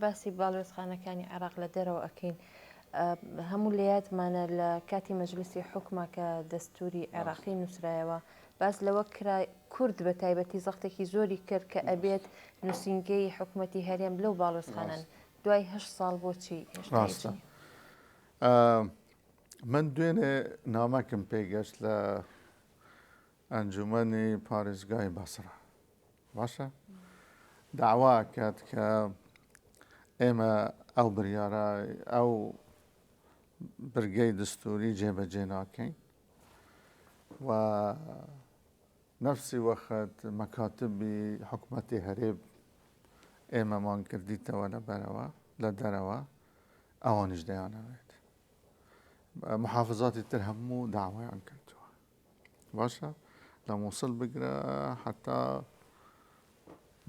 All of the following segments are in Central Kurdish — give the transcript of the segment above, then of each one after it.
باسی باڵێۆزخانەکانی عێراق لە دەرەوە ئەکەین هەموو لە یادمانە لە کاتی مەجلیسی حکومە کە دەستوری عێراقی نووسرایەوە باس لەوە کرای کورد بە تایبەتی زەختێکی زۆری کرد کە ئەبێت نووسینگەی حکوومەتی هەرێم لەو باڵۆزخانن دوای 8 ساڵ بۆچی ڕاستە من دوێنێ نامەکەم پێگەشت لە ئەنجومەنی پارێزگای بەسرە باشە داوا کات کە ئێمە ئەو بڕیارە ئەو برگەی دستوری جێبەجێ ناکەین و نفسی وەخت مەکاتبی حکوومەتی هەرێم ئێمەمان کردیتەوە لەبەرەوە لە دەرەوە ئەوانیش دەیانەوێت محافظاتی تر هەموو داوایان کردووە باشە لە مووسڵ بگرە حتا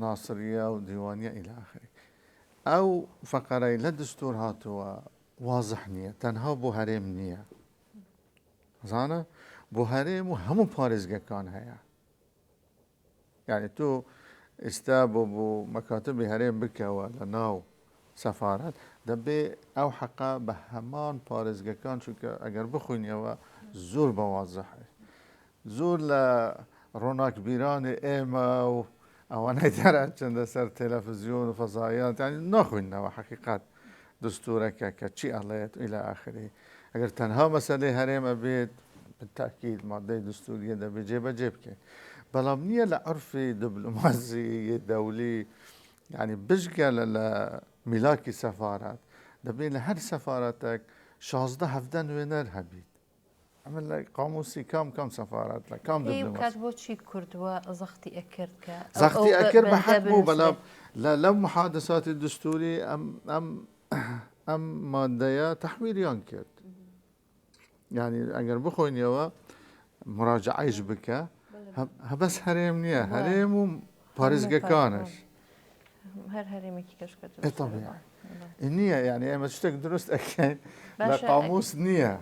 ناسریە و دیوانیە ئیلی ئاخری ئەو فەقەرەی لە دستور هاتووە وازح نییە تەنها بۆ هەرێم نییە زانە بۆ هەرێم و هەموو پارێزگەکان هەیە یعنی تۆ ئێستا بۆ مەکاتبی هەرێم بکەوە لە ناو سەفارەت دەبێ ئەو حەقا بە هەمان پارێزگەکان چونکە ئەگەر بخوینیەوە زۆر بە وازحە زۆر لە ڕۆناکبیرانی ئێمە و ئەوانەی دەرەچەندە سەر تەلەڤیزیۆن و فەزایات ینی ناخوێننەوە حەقیقەت دستورەکە کە چی ئەڵێت ئیلی ئاخری ئەگەر تەنها مەسەلەی هەرێمە بێت بالتاکید مادەی دستوریە دەبێت جێبەجێ بکەین بەڵام نییە لە عرفی دیبلۆماسی دەولی ینی بژگە لە میلاکی سەفارەت دەبێت لە هەر سەفارەتێک 16-17 نوێنەر هەبیت ئەمە لە قاموسی کام سەفارەت لە کام کات بۆچی کوردووە زەختی ئەکرد کە زەختی ئەکرد بە حەق بوو بەڵام لەم محادثاتی دستوری ئەم مادەیە تەحویلیان کرد ینی ئەگەر بخۆینەوە مراجعەیش بکە هەبەس هەرێم نییە هەرێم و پارێزگەکانش هەر هەرێمێکی کەشکرد نییە یعنی ئێمە شتێک دروست ئەەکەین لە قاموس نییە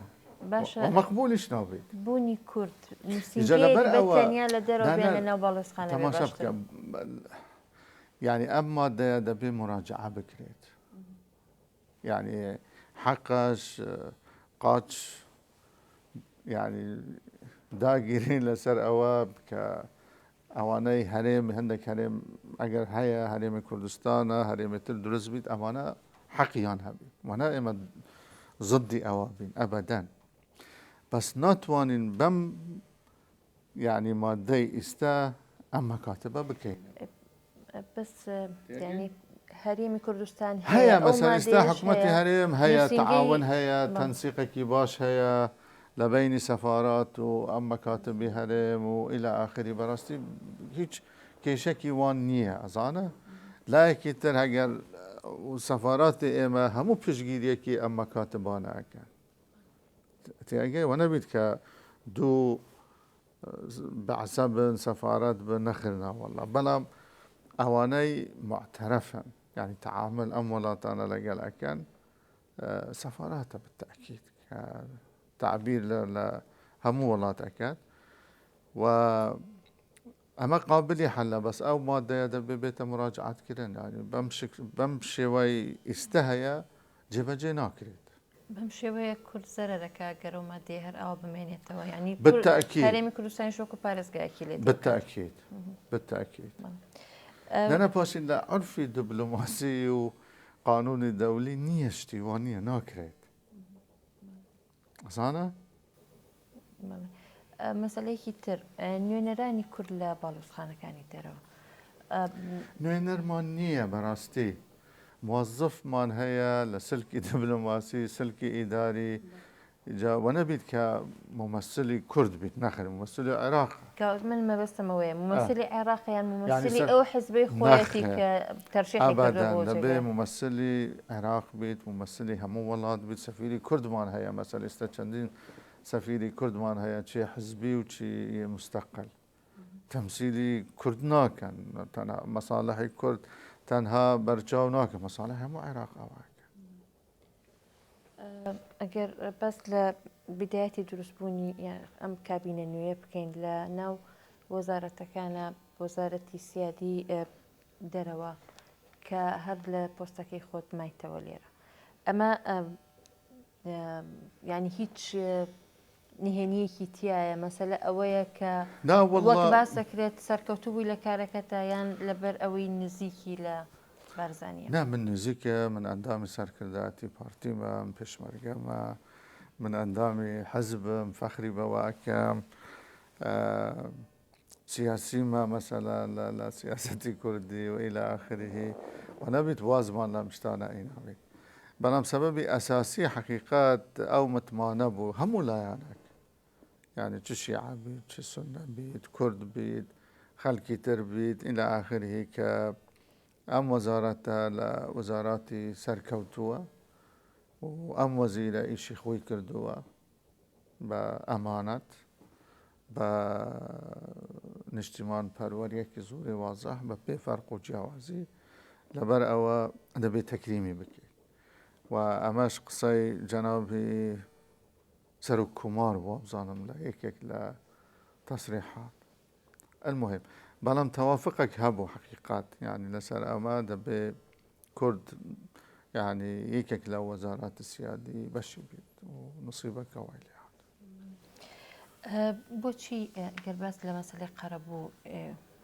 مەقبولیش نابێت بوونی کورد نووسینگەیەک لە دەرەوە بێنە ناو باڵۆزخانە تەماشا بکە یعنی ئەم مادەیە دەبێ مراجعە بکرێت یعنی حەقەش قاچ یعنی داگیرین لەسەر ئەوە کە ئەوانەی هەرێم هەندێک هەرێم ئەگەر هەیە هەرێمی کوردستانە هەرێمێتر دروست بیت ئەمانە حەقیان هەبێت وانە ئێمە زدی ئەوە بین ئەبەدەن بەس ناتوانین بەم یعنی مادەی ئێستا ئەم مەکاتبە بکەین بەس ینی هەرێمی کوردستان هەیە مەسەن ئێستا حکوومەتی هەرێم هەیە تعاون هەیە تەنسیقێکی باش هەیە لە بینی سەفارات و ئەم مەکاتبی هەرێم و ئیلی ئاخری بەڕاستی هیچ کێشەکی وان نییە ئەزانە لایەکی تر هەگەر سەفاراتی ئێمە هەموو پشگیریەکی ئەم مەکاتبانە ئەکەن تێگەی وە نەبیت کە دوو بەعسە بن سەفارەت بن نەخرنا وەڵڵا بەڵام ئەوانەی معتەرەفن ینی تعامل ئەم وڵاتانە لەگەڵ ئەکەن سەفاراتە بالتەئکید تعبیر لە هەموو وڵات ئەکات و ئەمە قابلی حەلە بەس ئەو مادەیە دەبێ بێتە مراجعاتکردن ینی بەم شێوەی ئێستا هەیە جێبەجێ ناکرێت بەم شێوەیە کورد زەرە دەکا گەرە و مادەی هەر ئەوە بمێنێتەوە ینی هەرێمی کوردستانی شۆکو پارێزگایەکی لێت بالتأكيد نەنە پاشین لە عرفی دیبلۆماسی و قانونی دەولی نییە شتی وان نییە ناکرێت زانە مەسەلەیەکی تر نوێنەرانی کورد لە باڵۆزخانەکانی دەرەوە نوێنەرمان نییە بەڕاستی موظفمان هەیە لە سلکی دیبلۆماسی سلکی ئیداری وە نەبیت کە ممثلی کورد بیت نەخێر ممثلی عێراق من مەبەستمەوەیە ممثلی عێراقیان ممثلی ئەو حزبەی خۆیەتی کە تەرشیحی کردووە دەبێ ممثلی عێراق بیت ممثلی هەموو وڵات بیت سەفیری کوردمان هەیە مەسەل ئێستا چەندین سەفیری کوردمان هەیە چی حزبی و چی مستەقل تەمسیلی کورد ناکەن مەساڵحی کورد تەنها بەرچاو ناکەن مەساڵحی هەموو عێراق ئەوەکە ئەگەر بەس لە بدایەتی دروستبوونی ئەم کابینە نوێ بکەین لە ناو وەزارەتەکانە وەزارەتی سیادی دەرەوە کە هەر لە پۆستەکەی خۆت مایتەوە لێرە ئەمە ینی هیچ نهێنیەکی تایە مەسەلە ئەوەیە کە وەک باس دەکرێت سەرکەوتوو بووی لە کارەکەتە یان لەبەر ئەوەی نزیکی لە بارزانیە نا من نزیکە من ئەندامی سەرکردایەتی پارتیمەم پێشمەرگەمە من ئەندامی حەزبم فەخری بەواکەم سیاسیمە مەسەلا لە سیاسەتی کوردی و إلى آخره وەنەبیت وازمان لەم شتانە ئیناوێت بەڵام سەبەبی ئەساسی حەقیقەت ئەو متمانە بوو هەموو لایەنێک يعني چ شیعە بیت چ سنە بیت کورد بیت خەڵکی تر بیت إلى آخره کە ئەم وەزارەتە لە وەزاراتی سەرکەوتووە و ئەم وەزیرە ئیشی خۆی کردووە بە ئەمانەت بە نیشتیمان پەروەریەکی زۆری وازەح بە پێی فەرق و جیاوازی لەبەر ئەوە دەبێت تەکریمی بکەیت و ئەمەش قسەی جەنابی سەرۆک کۆمار بووە بزانم لە یەکێک لە تەسریحات المهم بەڵام تەوافقێک هەبوو حەقیقات یعنی لەسەر ئەمە دەبێت کورد يعني یەکێک لە وەزاراتی سیادی بەشی بیت و نسیبەکە وای لێ هات بۆچی گەرباس لە مەسەلەی قەرەبوو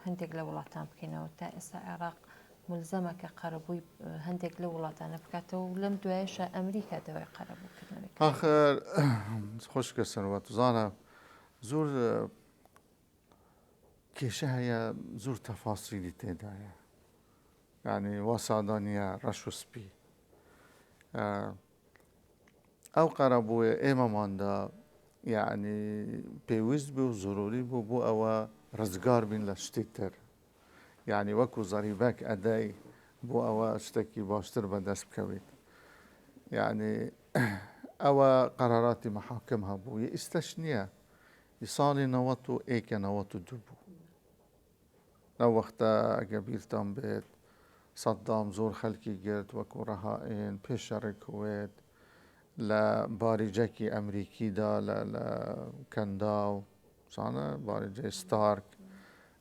هەندێک لە وڵاتان بکەینەوە تا ئێستا عێراق ملزەمە کە قەرەبووی هەندێک لە وڵاتانە بکاتەوە و لەم دوایشە ئەمریکا دەوای قەرەبووکردنەوەی آخر خوشکە سەروەت زانە زۆر کێشە هەیە زۆر تەفاسیلی تێدایە يعني وەسادانیە ڕەش و سپی ئەو قەرەبوویە ئێمەماندا يعني پێویست بوو و زۆروری بوو بۆ ئەوە ڕزگار بین لە شتی تر يعني وەکو زەریبەک ئەدەی بۆ ئەوە شتێکی باشتر بەدەست بکەوێت يعني ئەوە قەراراتی مەحاکم هەبوو ئێستاش نییە ساڵی 92 بوو لەو وەختە ئەگە بیرتان بێت سەدام زۆر خەڵکی گرت وەکو ڕەهائین پێش شەڕی کوێت لە باریجەکی ئەمریکیدا لە کەندا و زانە باریجەی ستارک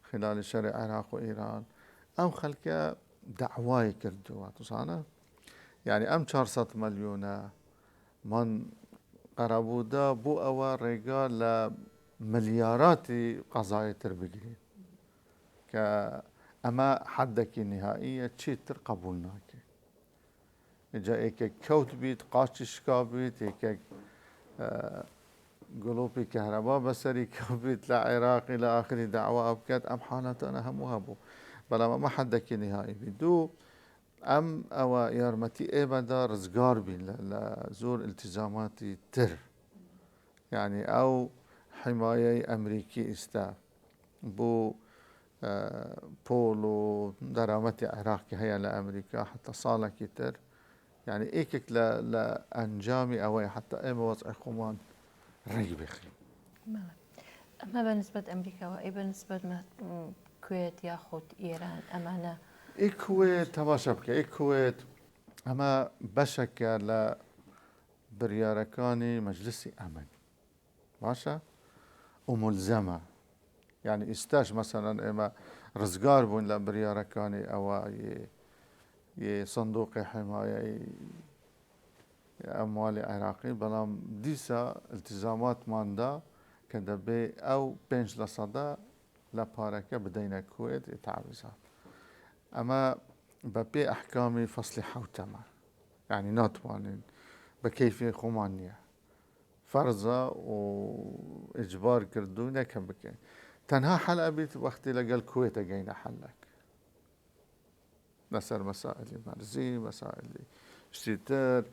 خلالی شەڕی عێراق و ئیران ئەم خەڵکە دەعوای کردووە زانە یعنی ئەم 400 مەلیۆنە من قەرەبوودا بۆ ئەوە ڕێگا لە ملیاراتی قەزای تر بگرین کە ئەمە حەدێکی نهائیە چیتر قبول ناکرێت اینجا یەکێک کەوت بیت قاچی شکا بیت یەکێک گڵۆپی کەهرەبا بەسەری کەوت بیت لە عێراقی لە ئاخری داوا بکات ئەم حالەتانە هەموو هەبوو بەڵام ئەمە حەدێکی نهایی بیت دوو ئەم ئەوە یارمەتی ئێمەدا ڕزگار بین لە زۆر التیزاماتی تر یعنی ئەو حیمایەی ئەمریکی ئێستا بۆ پۆل و دەرامەتی عێراقی هەیە لە ئەمریکا حتا ساڵێکی تر يعني ئێکێک لە ئەنجامی ئەوەی حتا ئێمە وەزعی خۆمان ڕێی بخین ئەمە بەنسبەت ئەمریکاوە ئەی بەنسبەت کوێت یاخود ئێران ئەمانە کوێت تەماشا بکە کوێت ئەمە بەشێکە لە بڕیارەکانی مەجلسی ئەمن باشە و ملزەمە يعني ئێستاش مەسەلەن ئێمە ڕزگار بوون لە بڕیارەکانی ئەوە صندوقی حمایەی ئەموالی عێراقی بەڵام دیسە التیزاماتماندا کە دەبێ ئەو 5% لە پارەکە بدەینە کوێت تعویزات ئەمە بە پێی ئەحکامی فەسلی حوتەمە يعني ناتوانین بە کەیفی خۆمان نییە فەرزە و ئیجبار کردو نەکەم بکەین تەنها حەل ئەبیت وەختی لەگەڵ کوێتە گەینە حەلەک لەسەر مەسائلی مەرزی مەسائلی شتی تر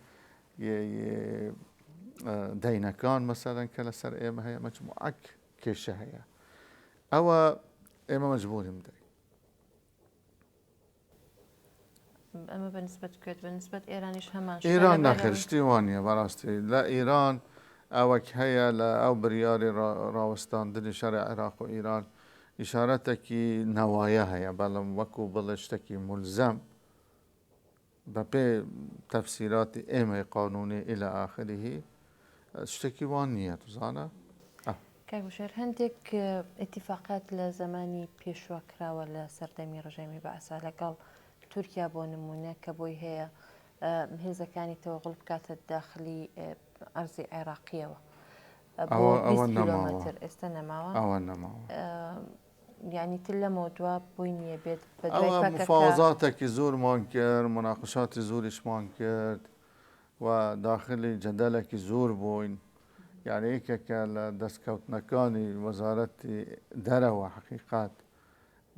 دەینەکان مەسەلەن کە لەسەر ئێمە هەیە مەجموعەک کێشە هەیە ئەوە ئێمە مەجبوریم بدەین ئەمە بەنسبەت کوێت بەنسبەت ئێرانیش هەمان ئێران ناخێر شتی وانە بەڕاستی لە ئێران ئەوەک هەیە لە ئەو بڕیاری ڕاوەستاندنی شەڕی عێراق و ئیران ئیشارەتێکی نەوایە هەیە بەڵام وەکو بڵێ شتێکی ملزەم بە پێ تەفسیراتی ئێمەی قانونی إلى آخره شتێکی وان نییە توزانە کاکوشێر هەندێک ئیتیفاقات لە زمانی پێشوە کراوە لە سەردەمی ڕژێمی بەعسا لەگەڵ تورکیا بۆ نمونە کە بۆی هەیە هێزەکانی تەوەغڵ بکاتە داخلی ئەرزی عێراقیەوە بۆ 20 کیلۆمەتر ئێستا نەماوە ئەوە نەماوە یعنی تر لەمەوە دوا بووی نییە بێت ئەوە مفاوضاتێکی زۆرمان کرد مناقشاتی زۆریشمان کرد و داخلی جەدەلێکی زۆر بووین یعنی یەکێکە لە دەستکەوتنەکانی وەزارەتی دەرەوە حقیقات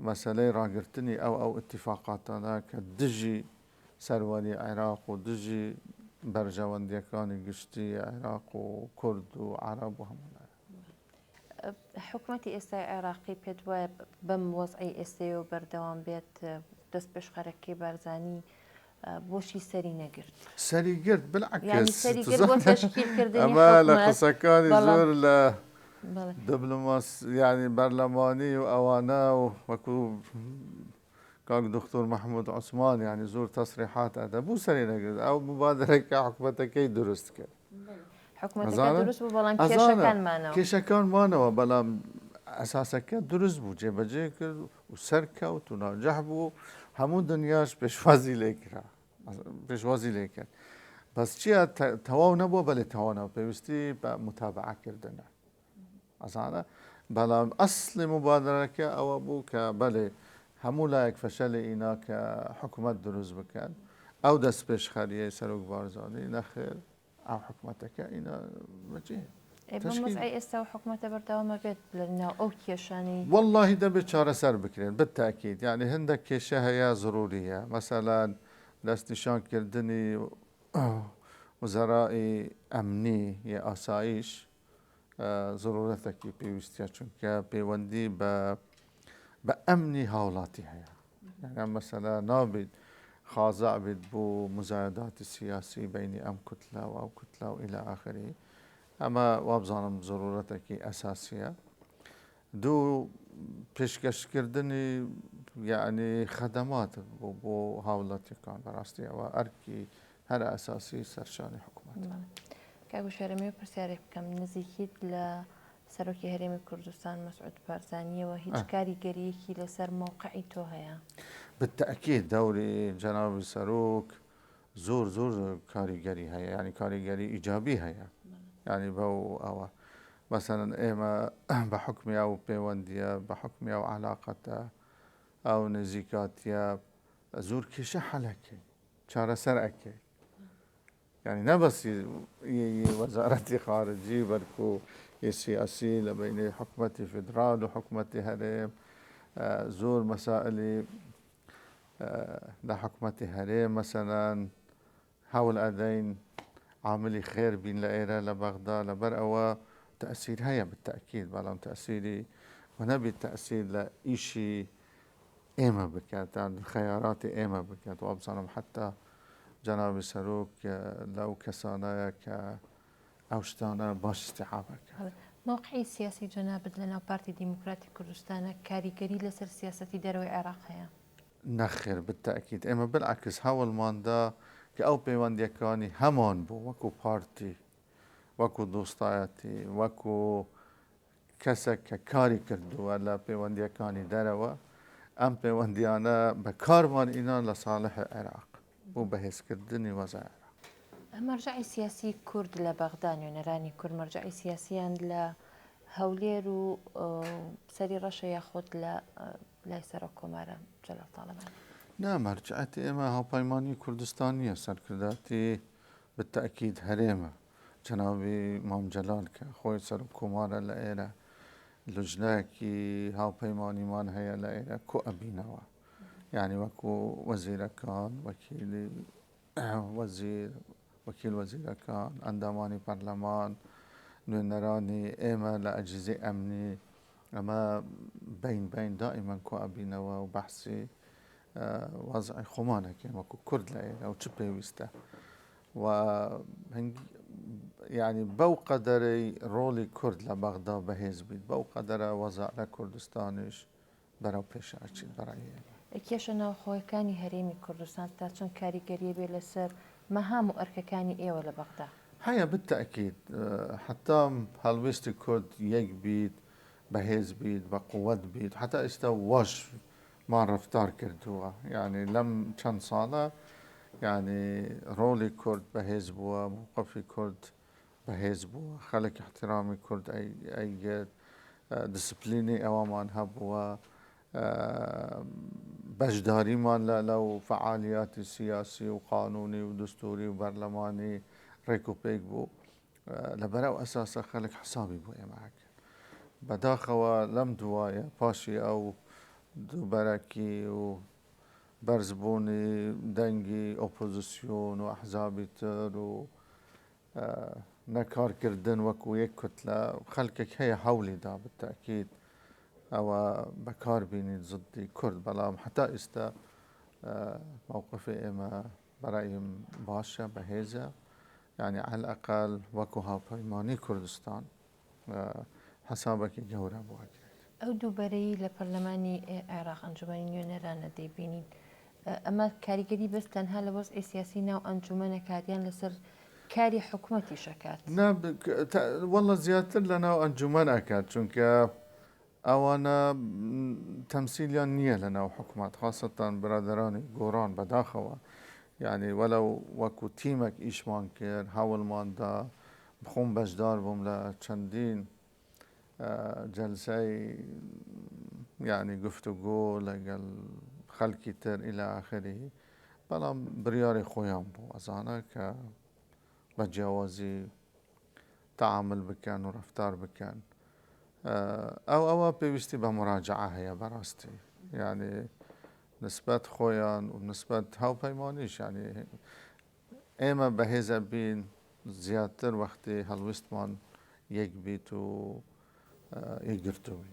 مەسەلەی ڕاگررتنی ئەو اتفاقاتانە کە دژی سەروەری عێراق و دژی بەرژەوەندیەکانی گشتی عێراق و کورد و عەرەب و هەموو حکوومەتی ئێستای عێراقی پێت وایە بەم وەزعی ئێستەیە و بەردەوام بێت دەست پێشخەرەکەی بارزانی بۆشی سەری نەگرت سەری گرت بالعکس ئەمە لە قسەکانی زۆر لە دیبلۆماس یعنی بەرلەمانی و ئەوانە و وەکو کاک دکتۆر محمود عوسمان یعنی زۆر تەسریحات ئەدا بوو سەری نەگرت ئەو مبادرەکە حکوومەتەکەی دروست کرد کێشەکانمانەوە بەڵام ئەساسەکە دروست بوو جێبەجێ کرد و سەرکەوت و ناجەح بوو هەموو دنیاش پێشوازی لێکرا پێشوازی لێکرد بەس چییە تەواو نەبووە بەلێ تەواونەوە پێویستی بە متابعەکردنە ئەزانە بەڵام ئەسلی مبادرەکە ئەوە بوو کە بەلێ هەموو لایەک فەشەلی ئینا کە حکوومەت دروست بکەن ئەو دەست پێشخەریەی سەرۆک بارزانی نەخێر ئەو حکوومەتەکە ئینە بەجێ ئێستا و حکوومەتە بەردەوامە بێت لەناو ئەو کێشانی واللهی دەبێت چارەسەر بکرێن بالتاکید یعنی هەندێک کێشە هەیە ضروریە مەسەلەن دەستنیشانکردنی وزەرای ئەمنی یا ئاسایش ضرورەتێکی پێویستە چونکە پەیوەندی بە ئەمنی هاوڵاتی هەیە یعنی مەسەلە نابێت خازع بێت بۆ مزایداتی سیاسی بینی ئەم کوتلە و ئەو کوتلە و إلى آخره ئەمە وابزانم ضرورەتێکی ئەساسیە دوو پێشکەشکردنی یعنی خەدەمات بۆ هاوڵاتیەکان بەڕاستی ئەوە ئەرکی هەر ئەساسی سەرشانی حکوومەت کاگو شێرەمی و پرسیارێک بکەم نزیکیت لە سەرۆکی هەرێمی کوردستان مەسعود بارزانیەوە هیچ کاریگەریەکی لەسەر مووقعی تۆ هەیە بالتأكيد دوري جناب سەرۆک زۆر کاریگەری هەیە ینی کاریگەری ئیجابی هەیە ینی بەو ئەوە مەسەن ئێمە بە حکمی ئەو پەیوەندیە بە حکمی ئەو علاقەتە ئەو نزیکاتیە زۆر کێشە حەلەکەی چارەسەر ئەکەی ینی نەبەسی وەزارەتی خارجی بەرکو سیاسی لە بینی حکوومەتی فدرال و حکوومەتی هەرێم زۆر مەسائلی لە حکوومەتی هەرێم مەسەلەن هەوڵ ئەدەین عاملی خێر بین لە ئێرە لە بەغدا لەبەر ئەوە تأثیر هەیە بالتأكيد بەڵام تأثیری و نەبێت تأثیر لە ئیشی ئێمە بکات خەیاراتی ئێمە بکات و بزانم حتا جنابی سەرۆک لەو کەسانەیە کە ئەو شتانە باش استیعابەکە مووقعی سیاسی جەنابەت لەناو پارتی دیموکراتی کوردستانە کاریگەری لەسەر سیاسەتی دەرەوەی عێراق هەیە نەخێر بالتأكيد ئێمە بالعکس هەوڵماندا کە ئەو پەیوەندیەکانی هەمان بوو وەکو پارتی وەکو دۆستایەتی وەکو کەسێک کە کاری کردووە لە پەیوەندیەکانی دەرەوە ئەم پەیوەندیانە بە کارمان ئینان لە ساڵحی عێراق بۆ بەهێزکردنی وەزای عێراق مەرجعی سیاسی کورد لە بەغدا نوێنەرانی کورد مەرجعی سیاسیان لە هەولێر و سەری ڕەشە یاخۆت لە لای سەرۆک کۆمارە جەلال تاڵەبان نامەرجعەتی ئێمە هاوپەیمانی کوردستان نییە سەرکرداتی بالتأكيد هەرێمە جەنابی مام جەلال کە خۆی سەرۆک کۆمارە لە ئێرە لوجنەیەکی هاوپەیمانیمان هەیە لە ئێرە کۆ ئەبینەوە یعنی وەکو وەزیرەکان وەکیل وەزیرەکان ئەندامانی پەرلەمان نوێنەرانی ئێمە لە ئەجززی ئەمنی ئەمە بین دائیمەن کۆ ئەبینەوە و بەحسی وەزعی خۆمانەکەین وەکو کورد لە ئێرە و چ پێویستە و یعنی بەو قەدەرەی ڕۆڵی کورد لە بەغدا بەهێز بیت بەو قەدەرە وەزع لە کوردستانیش بەرەو پێشاچیت بەڕای کێشە ناوخۆیەکانی هەرێمی کوردستان تا چەند کاریگەریە بێ لەسەر مەهام و ئەرکەکانی ئێوە لە بەغدا هەیە بالتأكيد حتا هەڵوێستی کورد یەک بیت بەهێز بیت بە قووەت بیت حتا ئێستا واش ما رفتار كردوها يعني لم كان صالة يعني رولي كرد بهيز بوا موقفي كرد بهيز بوا خلق احترامي كرد أي ديسبليني أوامان هبوا بجداري مان لو فعاليات سياسي وقانوني ودستوري وبرلماني ريكو بيك بو لبرو أساسا خلق حسابي بو معك بداخوا لم دوايا باشي أو دو بركي وبرزبوني دنجي أوبوزيسيون وأحزابي تر و نكار كردن وكو يك كتلة خلقك هي حولي دا بالتأكيد أو بكار بيني ضدي كرد بلام حتى استا موقفي إما برأيهم باشا بهيزة يعني على الأقل وكو هاوبايماني كردستان حسابك جورا بواجه ئەو دووبەرەی لە پەرلەمانی عێراق ئەنجومەنی نوێنەرانە دەیبینین ئەمە کاریگەری بەس تەنها لە وەزعی سیاسی ناو ئەنجومەنە کاریان لەسەر کاری حکوومەتی شەکات والله زیاتر لەناو ئەنجومەن ئەکات چونکە ئەوانە تەمسیلیان نییە لەناو حکوومەت خاصەتان برادرانی گۆڕان بەداخەوە يعني ولو وەکو تیمێک ئیشمان کرد هەوڵماندا بخۆم بەشدار بووم لە چەندین جلسة يعني گفتگو لەگەڵ خەڵکی تر إلى آخره بەڵام بڕیاری خۆیان بوو ئەزانە کە بە جیاوازی تعامل بکەن و ڕەفتار بکەن ئەوە پێویستی بە مراجعە هەیە بەڕاستی يعني نسبەت خۆیان و نسبەت هاوپەیمانیش يعني ئێمە بەهێزە بین زیاتر وەختی هەڵویستمان یەک بیت و یەکگرتووی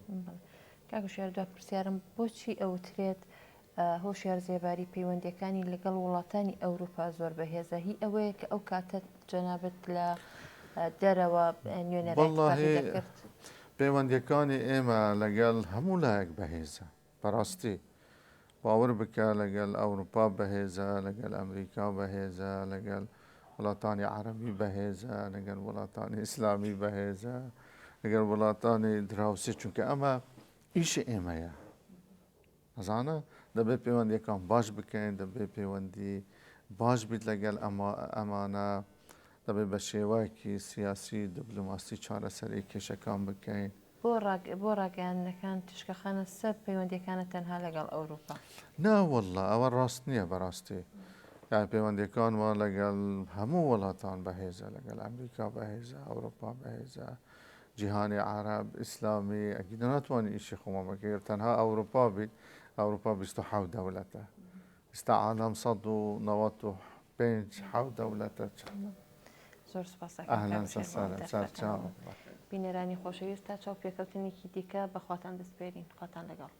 کاکوشیار دوات پرسیارم بۆچی ئەوترێت هۆشیار زێباری پەیوەندیەکانی لەگەڵ وڵاتانی ئەوروپا زۆر بەهێزە هی ئەوەیە کە ئەو کاتە جەنابەت لە دەرەوە نوێنەرانی دەکرد پەیوەندیەکانی ئێمە لەگەڵ هەموو لایەک بەهێزە بەڕاستی باور بکە لەگەڵ ئەوروپا بەهێزە لەگەڵ ئەمریکا بەهێزە لەگەڵ وڵاتانی عەرەبی بەهێزە لەگەڵ وڵاتانی ئیسلامی بەهێزە لەگەڵ وڵاتانی دراوسێ چونکە ئەمە ئیشی ئێمەیە ئەزانە دەبێت پەیوەندیەکان باش بکەین دەبێت پەیوەندی باش بیت لەگەڵ ئەمانە دەبێت بە شێوەیەکی سیاسی دیپلۆماسی چارەسەری کێشەکان بکەین بۆ ڕاگەیاندنەکان تشکەخانە سەر پەیوەندیەکانە تەنها لەگەڵ ئەوروپا ناوەڵڵا ئەوە ڕاست نییە بەڕاستی یان پەیوەندیەکان وە لەگەڵ هەموو وڵاتان بەهێزە لەگەڵ ئەمریکا بەهێزە ئەوروپا بەهێزە جیهانی عرب ئیسلامی ئەگیدە ناتوانانی ئیشی خۆمە بکرد تەنها ئەوروپا بیت ئەوروپا 27 دەوڵەتە ئێستا عالەم 195 دەوڵەتە زۆر سوپاس ئەهلەن بینەرانی خۆشەویست تا چاو پێکەوتنێکی دیکە بەخواتان دەستپێرین خواتان لەگەڵ